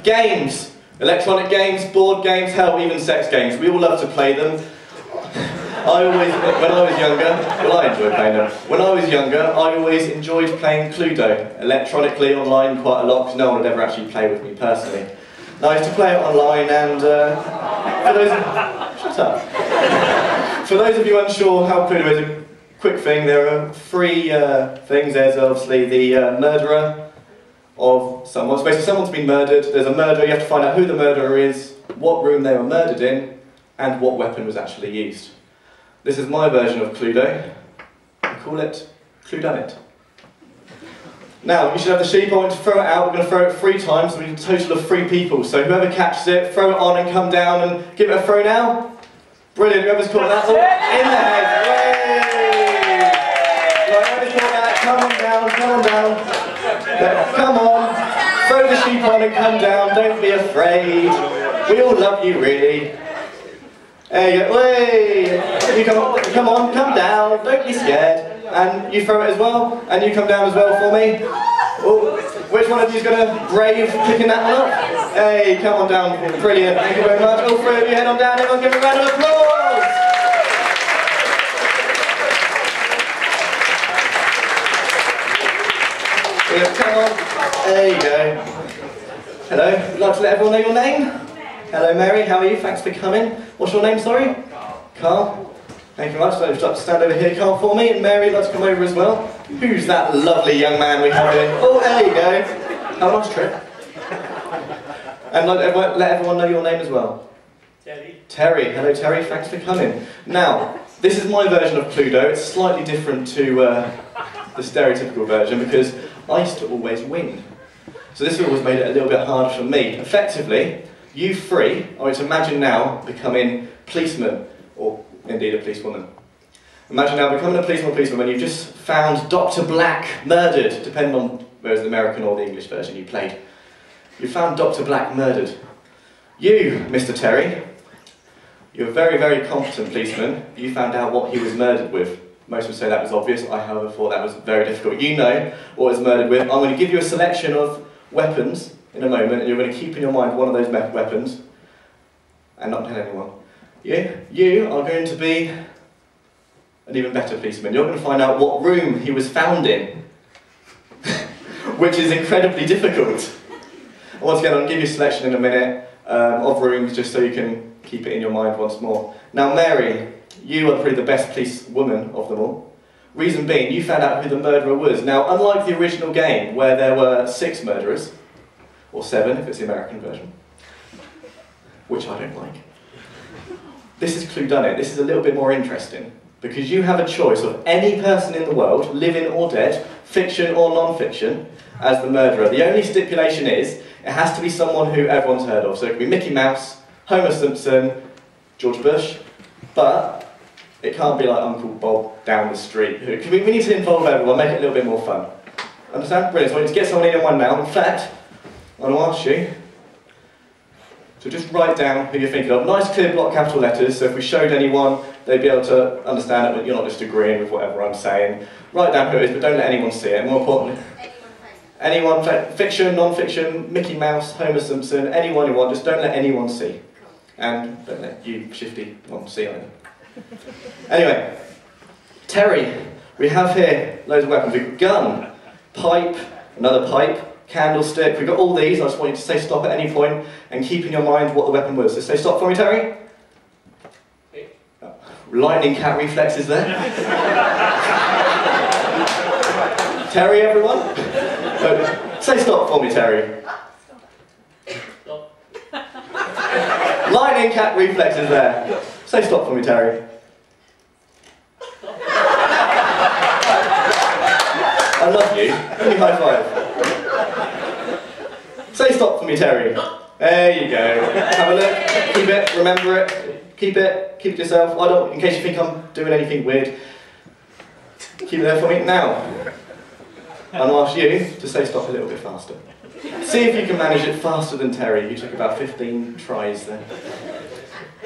Games. Electronic games, board games, hell, even sex games. We all love to play them. When I was younger, well, I enjoyed playing them. When I was younger, I always enjoyed playing Cluedo, electronically, online, quite a lot, because no one would ever actually play with me personally. And I used to play it online, and shut up. For those of you unsure how Cluedo is, a quick thing, there are three things. There's obviously the murderer of someone. So basically, someone's been murdered, there's a murderer, you have to find out who the murderer is, what room they were murdered in, and what weapon was actually used. This is my version of Cluedo. I call it Cluedunnit. Now, you should have the sheep. I want to throw it out. We're going to throw it 3 times, so we need a total of 3 people. So whoever catches it, throw it on and come down and give it a throw now. Brilliant, whoever's caught that, in the head. Yay! Right, whoever's caught that, come on down, come on down. Come on, throw the sheep on and come down, don't be afraid. We all love you, really. There you go, way! You come on, come down, don't be scared. And you throw it as well, and you come down as well for me. Oh, which one of you is going to brave picking that one up? Hey, come on down, brilliant, thank you very much. All 3 of you head on down, everyone give a round of applause! Come on, there you go. Hello, would you like to let everyone know your name? Hello Mary, how are you? Thanks for coming. What's your name, sorry? Carl. Thank you very much. So you'd like to stand over here, Carl, for me, and Mary, would like to come over as well. Who's that lovely young man we have here? Oh, there you go. Have a nice trip. And let everyone know your name as well. Terry. Terry. Hello Terry, thanks for coming. Now, this is my version of Cluedo. It's slightly different to the stereotypical version because I used to always win. So this always made it a little bit harder for me. Effectively, you 3, I want to imagine now becoming policemen, or indeed a policewoman. Imagine now becoming a policeman or policewoman when you've just found Dr. Black murdered, depending on whether it's the American or the English version you played. You found Dr. Black murdered. You, Mr. Terry, you're a very, very competent policeman. You found out what he was murdered with. Most would say that was obvious. I, however, thought that was very difficult. You know what he was murdered with. I'm going to give you a selection of weapons in a moment, and you're going to keep in your mind one of those weapons, and not tell anyone. You are going to be an even better policeman. You're going to find out what room he was found in, which is incredibly difficult. Once again, I'll give you a selection in a minute of rooms, just so you can keep it in your mind once more. Now, Mary, you are probably the best policewoman of them all. Reason being, you found out who the murderer was. Now, unlike the original game, where there were 6 murderers, or 7 if it's the American version, which I don't like, this is Cluedunnit. This is a little bit more interesting, because you have a choice of any person in the world, living or dead, fiction or non-fiction, as the murderer. The only stipulation is, it has to be someone who everyone's heard of. So it could be Mickey Mouse, Homer Simpson, George Bush, but it can't be like Uncle Bob down the street. We need to involve everyone, make it a little bit more fun. Understand? Brilliant. So I need to get someone in one now. In fact, I'm going to ask you to just write down who you're thinking of. Nice clear block capital letters, so if we showed anyone, they'd be able to understand it, you're not just agreeing with whatever I'm saying. Write down who it is, but don't let anyone see it. More importantly, anyone, fiction, non-fiction, Mickey Mouse, Homer Simpson, anyone you want, just don't let anyone see. And don't let you, shifty, one see either. Anyway, Terry, we have here loads of weapons. We've got gun, pipe, another pipe, candlestick. We've got all these. I just want you to say stop at any point and keep in your mind what the weapon was. So say stop for me, Terry. Lightning cat reflexes there. Terry, everyone? So, say stop for me, Terry. Stop. Lightning cat reflexes there. Say stop for me, Terry. Stop. I love you. Give me a high five. Say stop for me, Terry. There you go. Have a look. Keep it. Remember it. Keep it. Keep it to yourself. I don't. In case you think I'm doing anything weird. Keep it there for me. Now, I'm going to ask you to say stop a little bit faster. See if you can manage it faster than Terry. You took about 15 tries there.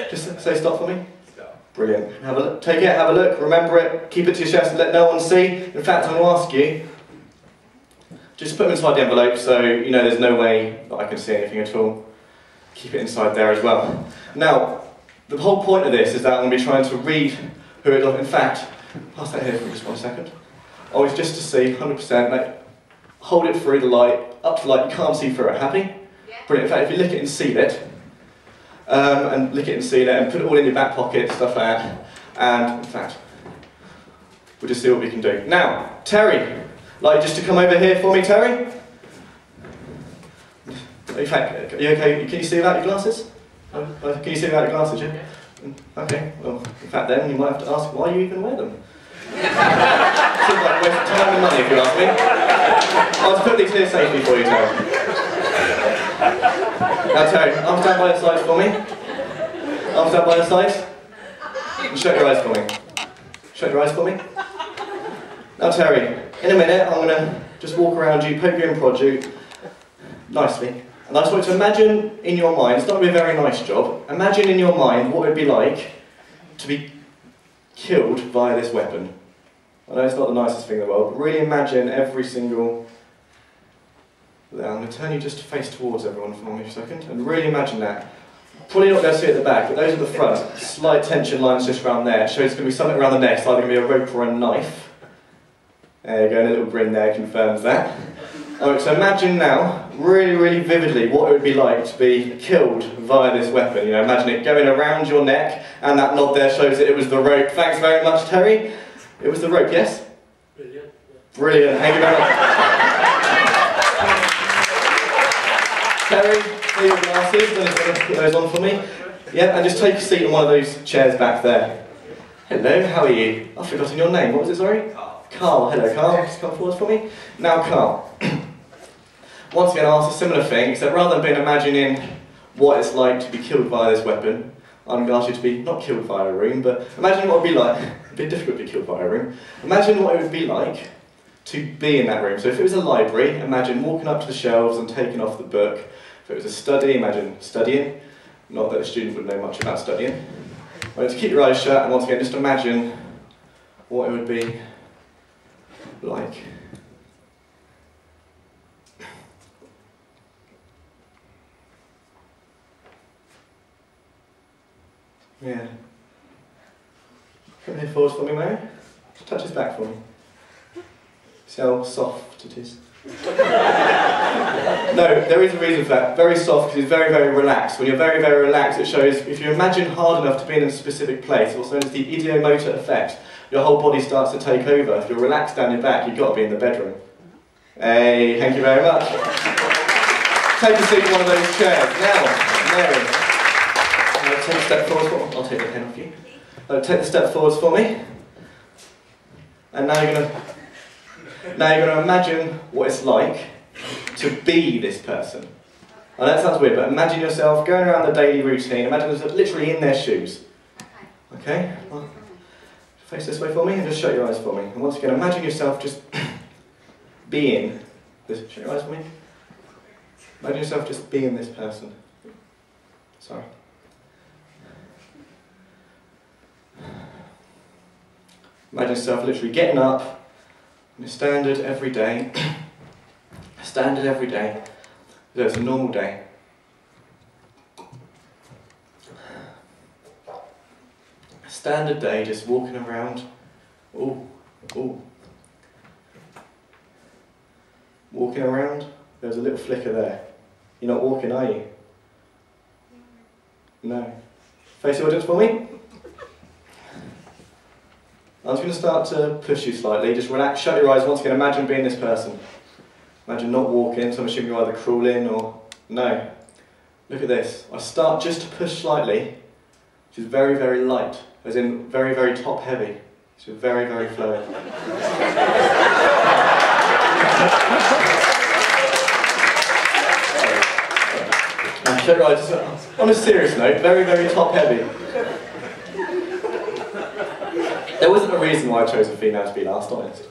Just say stop for me. Brilliant. Have a look. Take it, have a look, remember it, keep it to your chest and let no one see. In fact, I'm going to ask you Just put them inside the envelope so you know there's no way that I can see anything at all. Keep it inside there as well. Now, the whole point of this is that I'm going to be trying to read who it is. In fact, pass that here for just 1 second. I was just to see 100%, like, hold it through the light, up to the light, you can't see through it, happy? Yeah. Brilliant. In fact, if you lick it and seal it, and put it all in your back pocket, stuff like that, and in fact, we'll just see what we can do. Now, Terry, like just to come over here for me, Terry? In fact, are you okay? Can you see without your glasses? Can you see without your glasses, yeah? Okay, well, in fact then, you might have to ask why you even wear them. Seems like a waste of time and money if you ask me. I'll just put these here safely for you, Terry. Now Terry, arms down by the sides for me. Arms down by the sides. And shut your eyes for me. Shut your eyes for me. Now Terry, in a minute I'm going to just walk around you, poke you and prod you, nicely. And I just want you to imagine in your mind, it's not going to be a very nice job, imagine in your mind what it would be like to be killed via this weapon. I know it's not the nicest thing in the world, but really imagine every single... I'm going to turn you just to face towards everyone for me for a second, and really imagine that. Probably not going to see it at the back, but those at the front, slight tension lines just around there. It shows it's going to be something around the neck, it's either going to be a rope or a knife. There you go, and a little grin there confirms that. Alright, so imagine now, really, really vividly, what it would be like to be killed via this weapon. You know, imagine it going around your neck, and that nod there shows that it was the rope. Thanks very much, Terry. It was the rope, yes? Brilliant. Brilliant, thank you very much. Terry, here are your glasses, I'm just going to put those on for me. Yeah, and just take a seat in one of those chairs back there. Hello, how are you? I've forgotten your name, what was it, sorry? Carl, hello Carl, just come forward for me. Now Carl, once again I'll ask a similar thing, except rather than being imagining what it's like to be killed via this weapon, I'm going to ask you to be not killed via a room, but imagine what it would be like, a bit difficult to be killed via a room, imagine what it would be like to be in that room. So if it was a library, imagine walking up to the shelves and taking off the book. If it was a study, imagine studying, not that a student would know much about studying. But to keep your eyes shut and once again just imagine what it would be like. Yeah. Come here forward for me, Mary. Just touch his back for me. See how soft it is? No, there is a reason for that. Very soft because it's very, very relaxed. When you're very, very relaxed, it shows if you imagine hard enough to be in a specific place, also known as the idiomotor effect, your whole body starts to take over. If you're relaxed down your back, you've got to be in the bedroom. Hey, thank you very much. Take a seat in one of those chairs. Now, Mary, take a step forward for me. I'll take the pen off you. Take the step forwards for me. And now you're going to imagine what it's like to be this person. I know that sounds weird, but imagine yourself going around the daily routine. Imagine yourself literally in their shoes. Okay? Well, face this way for me and just shut your eyes for me. And once again, imagine yourself just being this. Shut your eyes for me. Imagine yourself just being this person. Sorry. Imagine yourself literally getting up in a standard everyday. Standard everyday. So it's a normal day. A standard day, just walking around. Ooh, ooh. Walking around. There's a little flicker there. You're not walking, are you? No. Face the audience for me. I'm just going to start to push you slightly. Just relax, shut your eyes once again. Imagine being this person. Imagine not walking, so I'm assuming you're either crawling or... No. Look at this. I start just to push slightly, which is very, very light. As in very, very top heavy. So very, very flowing. Now shut your eyes. On a serious note, very, very top heavy. There wasn't a reason why I chose a female to be last, honest.